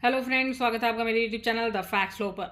Hello friends, स्वागत है आपका मेरे YouTube channel the fact show पर।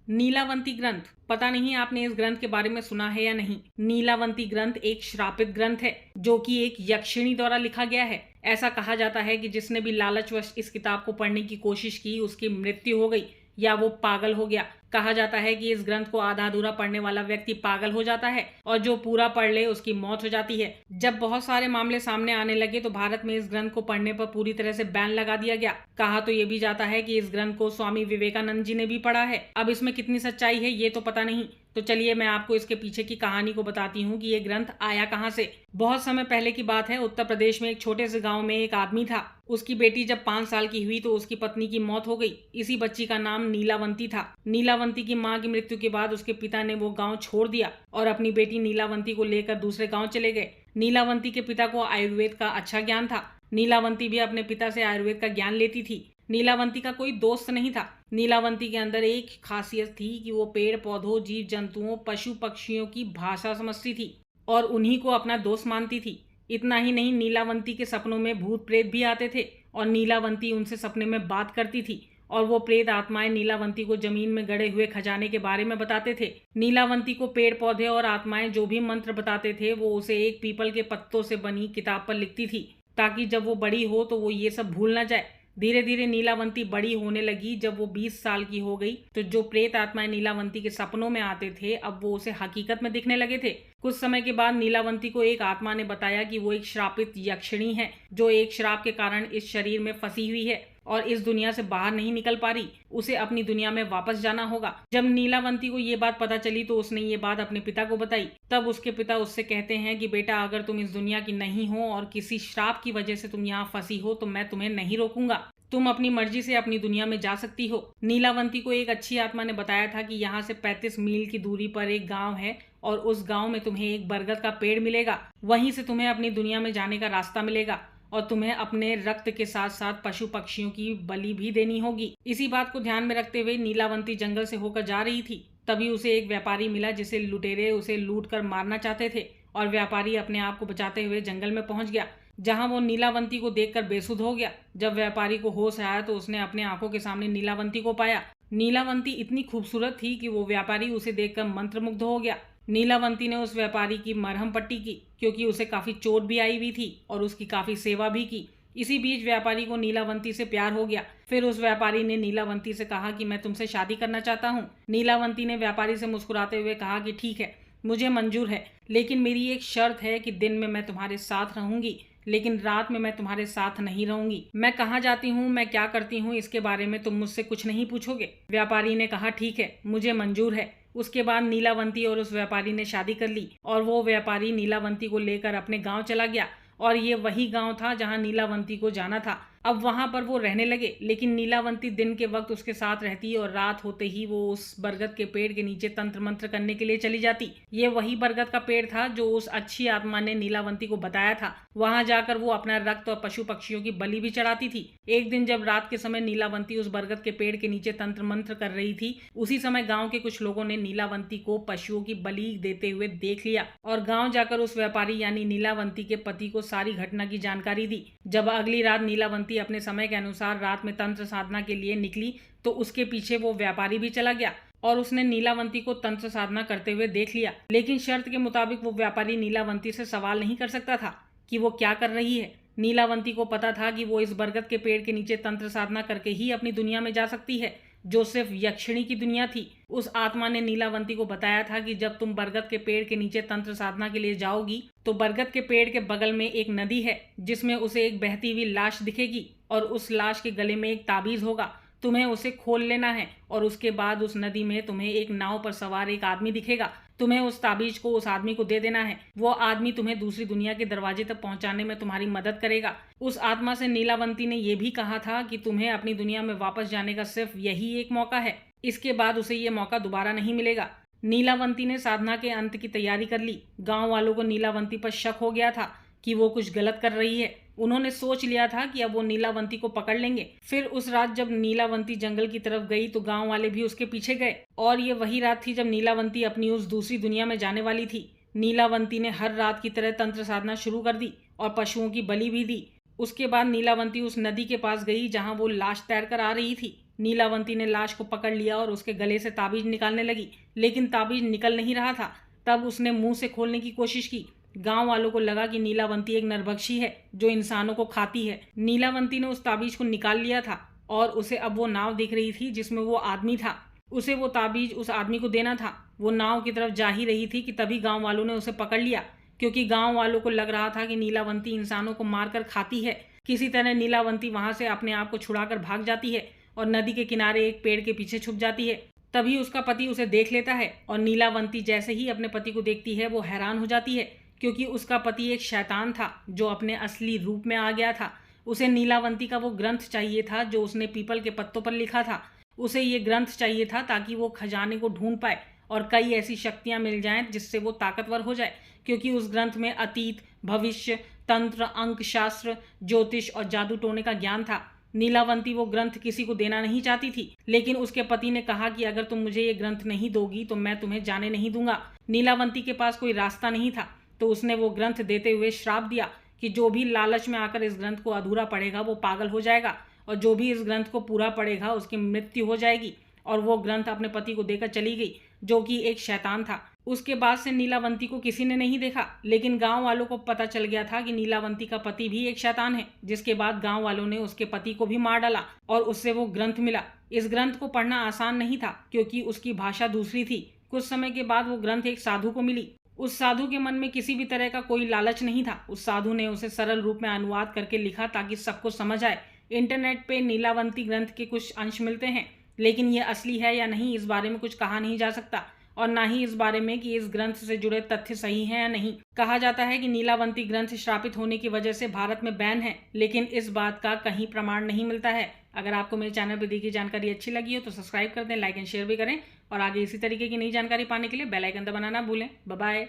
नीलावंती ग्रंथ, पता नहीं आपने इस ग्रंथ के बारे में सुना है या नहीं। नीलावंती ग्रंथ एक श्रापित ग्रंथ है जो कि एक यक्षिणी द्वारा लिखा गया है। ऐसा कहा जाता है कि जिसने भी लालचवश इस किताब को पढ़ने की कोशिश की उसकी मृत्यु हो गई या वो पागल हो गया। कहा जाता है कि इस ग्रंथ को आधा अधूरा पढ़ने वाला व्यक्ति पागल हो जाता है और जो पूरा पढ़ ले उसकी मौत हो जाती है। जब बहुत सारे मामले सामने आने लगे तो भारत में इस ग्रंथ को पढ़ने पर पूरी तरह से बैन लगा दिया गया। कहा तो ये भी जाता है कि इस ग्रंथ को स्वामी विवेकानंद जी ने भी पढ़ा है। अब इसमें कितनी सच्चाई है ये तो पता नहीं, तो चलिए मैं आपको इसके पीछे की कहानी को बताती हूँ कि ये ग्रंथ आया कहाँ से। बहुत समय पहले की बात है। उत्तर प्रदेश में एक छोटे से गांव में एक आदमी था। उसकी बेटी जब 5 साल की हुई तो उसकी पत्नी की मौत हो गई। इसी बच्ची का नाम नीलावंती था। नीलावंती की माँ की मृत्यु के बाद उसके पिता ने वो गांव छोड़ दिया और अपनी बेटी नीलावंती को लेकर दूसरे गांव चले गए। नीलावंती के पिता को आयुर्वेद का अच्छा ज्ञान था। नीलावंती भी अपने पिता से आयुर्वेद का ज्ञान लेती थी। नीलावंती का कोई दोस्त नहीं था। नीलावंती के अंदर एक खासियत थी कि वो पेड़ पौधों, जीव जंतुओं, पशु पक्षियों की भाषा समझती थी और उन्हीं को अपना दोस्त मानती थी। इतना ही नहीं, नीलावंती के सपनों में भूत प्रेत भी आते थे और नीलावंती उनसे सपने में बात करती थी और वो प्रेत आत्माएं नीलावंती को जमीन में गड़े हुए खजाने के बारे में बताते थे। नीलावंती को पेड़ पौधे और आत्माएं जो भी मंत्र बताते थे वो उसे एक पीपल के पत्तों से बनी किताब पर लिखती थी ताकि जब वो बड़ी हो तो वो ये सब भूल न जाए। धीरे धीरे नीलावंती बड़ी होने लगी। जब वो 20 साल की हो गई तो जो प्रेत आत्माएं नीलावंती के सपनों में आते थे अब वो उसे हकीकत में दिखने लगे थे। कुछ समय के बाद नीलावंती को एक आत्मा ने बताया कि वो एक श्रापित यक्षिणी है जो एक श्राप के कारण इस शरीर में फंसी हुई है और इस दुनिया से बाहर नहीं निकल पा रही। उसे अपनी दुनिया में वापस जाना होगा। जब नीलावंती को ये बात पता चली तो उसने ये बात अपने पिता को बताई। तब उसके पिता उससे कहते हैं कि बेटा, अगर तुम इस दुनिया की नहीं हो और किसी श्राप की वजह से तुम यहाँ फंसी हो तो मैं तुम्हें नहीं रोकूंगा। तुम अपनी मर्जी से अपनी दुनिया में जा सकती हो। नीलावंती को एक अच्छी आत्मा ने बताया था कि यहाँ से 35 मील की दूरी पर एक गांव है और उस गांव में तुम्हें एक बरगद का पेड़ मिलेगा। वहीं से तुम्हें अपनी दुनिया में जाने का रास्ता मिलेगा और तुम्हें अपने रक्त के साथ साथ पशु पक्षियों की बलि भी देनी होगी। इसी बात को ध्यान में रखते हुए नीलावंती जंगल से होकर जा रही थी। तभी उसे एक व्यापारी मिला जिसे लुटेरे उसे लूट कर मारना चाहते थे और व्यापारी अपने आप को बचाते हुए जंगल में पहुंच गया जहां वो नीलावंती को देखकर बेसुध हो गया। जब व्यापारी को होश आया तो उसने अपने आंखों के सामने नीलावंती को पाया। नीलावंती इतनी खूबसूरत थी कि वो व्यापारी उसे देखकर मंत्रमुग्ध हो गया। नीलावंती ने उस व्यापारी की मरहम पट्टी की क्योंकि उसे काफी चोट भी आई हुई थी और उसकी काफी सेवा भी की। इसी बीच व्यापारी को नीलावंती से प्यार हो गया। फिर उस व्यापारी ने नीलावंती से कहा कि मैं तुमसे शादी करना चाहता हूँ। नीलावंती ने व्यापारी से मुस्कुराते हुए कहा कि ठीक है, मुझे मंजूर है, लेकिन मेरी एक शर्त है कि दिन में मैं तुम्हारे साथ रहूंगी लेकिन रात में मैं तुम्हारे साथ नहीं रहूंगी। मैं कहाँ जाती हूँ, मैं क्या करती हूँ, इसके बारे में तुम मुझसे कुछ नहीं पूछोगे। व्यापारी ने कहा ठीक है, मुझे मंजूर है। उसके बाद नीलावंती और उस व्यापारी ने शादी कर ली और वो व्यापारी नीलावंती को लेकर अपने गांव चला गया और ये वही गांव था जहां नीलावंती को जाना था। अब वहां पर वो रहने लगे, लेकिन नीलावंती दिन के वक्त उसके साथ रहती और रात होते ही वो उस बरगद के पेड़ के नीचे तंत्र मंत्र करने के लिए चली जाती। ये वही बरगद का पेड़ था जो उस अच्छी आत्मा ने नीलावंती को बताया था। वहां जाकर वो अपना रक्त और पशु पक्षियों की बलि भी चढ़ाती थी। एक दिन जब रात के समय नीलावंती उस बरगद के पेड़ के नीचे तंत्र मंत्र कर रही थी, उसी समय गांव के कुछ लोगों ने नीलावंती को पशुओं की बलि देते हुए देख लिया और गांव जाकर उस व्यापारी यानी नीलावंती के पति को सारी घटना की जानकारी दी। जब अगली रात नीलावंती अपने समय के अनुसार रात में तंत्र साधना के लिए निकली तो उसके पीछे वो व्यापारी भी चला गया और उसने नीलावंती को तंत्र साधना करते हुए देख लिया। लेकिन शर्त के मुताबिक वो व्यापारी नीलावंती से सवाल नहीं कर सकता था कि वो क्या कर रही है। नीलावंती को पता था कि वो इस बरगद के पेड़ के नीचे तंत्र साधना करके ही अपनी दुनिया में जा सकती है जो सिर्फ यक्षिणी की दुनिया थी। उस आत्मा ने नीलावंती को बताया था कि जब तुम बरगद के पेड़ के नीचे तंत्र साधना के लिए जाओगी तो बरगद के पेड़ के बगल में एक नदी है जिसमें उसे एक बहती हुई लाश दिखेगी और उस लाश के गले में एक ताबीज होगा। तुम्हें उसे खोल लेना है और उसके बाद उस नदी में तुम्हें एक नाव पर सवार एक आदमी दिखेगा। तुम्हें उस ताबीज को उस आदमी को दे देना है। वो आदमी तुम्हें दूसरी दुनिया के दरवाजे तक पहुंचाने में तुम्हारी मदद करेगा। उस आत्मा से नीलावंती ने यह भी कहा था कि तुम्हें अपनी दुनिया में वापस जाने का सिर्फ यही एक मौका है, इसके बाद उसे ये मौका दोबारा नहीं मिलेगा। नीलावंती ने साधना के अंत की तैयारी कर ली। गांव वालों को नीलावंती पर शक हो गया था कि वो कुछ गलत कर रही है। उन्होंने सोच लिया था कि अब वो नीलावंती को पकड़ लेंगे। फिर उस रात जब नीलावंती जंगल की तरफ गई तो गांव वाले भी उसके पीछे गए और ये वही रात थी जब नीलावंती अपनी उस दूसरी दुनिया में जाने वाली थी। नीलावंती ने हर रात की तरह तंत्र साधना शुरू कर दी और पशुओं की बलि भी दी। उसके बाद नीलावंती उस नदी के पास गई जहां वो लाश तैर कर आ रही थी। नीलावंती ने लाश को पकड़ लिया और उसके गले से ताबीज निकालने लगी, लेकिन ताबीज निकल नहीं रहा था। तब उसने मुंह से खोलने की कोशिश की। गांव वालों को लगा कि नीलावंती एक नरभक्षी है जो इंसानों को खाती है। नीलावंती ने उस ताबीज को निकाल लिया था और उसे अब वो नाव दिख रही थी जिसमें वो आदमी था। उसे वो ताबीज उस आदमी को देना था। वो नाव की तरफ जा ही रही थी कि तभी गांव वालों ने उसे पकड़ लिया, क्योंकि गांव वालों को लग रहा था कि नीलावंती इंसानों को मारकर खाती है। किसी तरह नीलावंती वहां से अपने आप को छुड़ाकर भाग जाती है और नदी के किनारे एक पेड़ के पीछे छुप जाती है। तभी उसका पति उसे देख लेता है और नीलावंती जैसे ही अपने पति को देखती है वो हैरान हो जाती है, क्योंकि उसका पति एक शैतान था जो अपने असली रूप में आ गया था। उसे नीलावंती का वो ग्रंथ चाहिए था जो उसने पीपल के पत्तों पर लिखा था। उसे ये ग्रंथ चाहिए था ताकि वो खजाने को ढूंढ पाए और कई ऐसी शक्तियां मिल जाएं जिससे वो ताकतवर हो जाए, क्योंकि उस ग्रंथ में अतीत, भविष्य, तंत्र, अंक शास्त्र, ज्योतिष और जादू टोने का ज्ञान था। नीलावंती वो ग्रंथ किसी को देना नहीं चाहती थी, लेकिन उसके पति ने कहा कि अगर तुम मुझे ये ग्रंथ नहीं दोगी तो मैं तुम्हें जाने नहीं दूंगा। नीलावंती के पास कोई रास्ता नहीं था, तो उसने वो ग्रंथ देते हुए श्राप दिया कि जो भी लालच में आकर इस ग्रंथ को अधूरा पढ़ेगा वो पागल हो जाएगा, और जो भी इस ग्रंथ को पूरा पढ़ेगा उसकी मृत्यु हो जाएगी। और वो ग्रंथ अपने पति को देकर चली गई, जो कि एक शैतान था। उसके बाद से नीलावंती को किसी ने नहीं देखा, लेकिन गांव वालों को पता चल गया था कि नीलावंती का पति भी एक शैतान है, जिसके बाद गांव वालों ने उसके पति को भी मार डाला और उससे वो ग्रंथ मिला। इस ग्रंथ को पढ़ना आसान नहीं था, क्योंकि उसकी भाषा दूसरी थी। कुछ समय के बाद वो ग्रंथ एक साधु को मिली। उस साधु के मन में किसी भी तरह का कोई लालच नहीं था। उस साधु ने उसे सरल रूप में अनुवाद करके लिखा ताकि सबको समझ आए। इंटरनेट पे नीलावंती ग्रंथ के कुछ अंश मिलते हैं, लेकिन ये असली है या नहीं इस बारे में कुछ कहा नहीं जा सकता, और ना ही इस बारे में कि इस ग्रंथ से जुड़े तथ्य सही हैं या नहीं। कहा जाता है कि नीलावंती ग्रंथ श्रापित होने की वजह से भारत में बैन है, लेकिन इस बात का कहीं प्रमाण नहीं मिलता है। अगर आपको मेरे चैनल पर दी गई जानकारी अच्छी लगी हो तो सब्सक्राइब कर दें, लाइक एंड शेयर भी करें, और आगे इसी तरीके की नई जानकारी पाने के लिए बेल आइकन दबाना ना भूलें। Bye bye.